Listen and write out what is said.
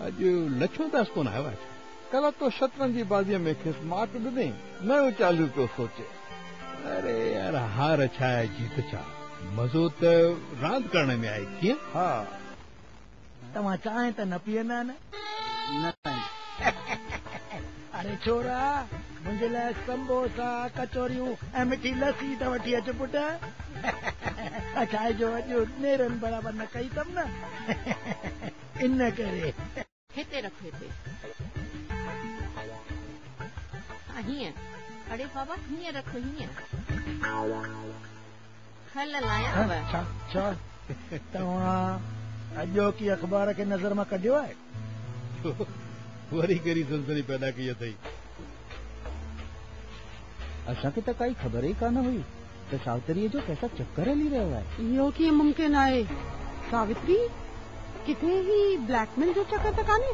अॼु लक्ष्मणदास कोन आयो आहे। कल्ह तो शतरंज जी बाज़ीअ में खेसि मात ॾिनई, नयो चालू पियो सोचे। अरे यार, हार छा आहे जीत छा, मज़ो त रांदि करण में आहे। कीअं? हा, तव्हां चांहि त न पीअंदा न? अरे छोरा, मुंहिंजे लाइ संबोसा, कचोरियूं ऐं मिठी लस्सी त वठी अच पुट। अछाए जो अॼु नेरनि बराबरि न कई अथमि न, इन करे। हिते रख, हिते। हीअं। अरे बाबा, हीअं रख, हीअं। खल लायाव। छा तव्हां अॼोकी अख़बार खे नज़र मां कढियो आहे? वरी कहिड़ी सनसनी पैदा कई अथई? असांखे त काई ख़बर ई कान हुई त सावित्रीअ जो कैसा चक्कर हली रहियो आहे। इहो कीअं मुमकिन आहे? सावित्री किथे ही ब्लैकमेल जो चक्कर त कान्हे?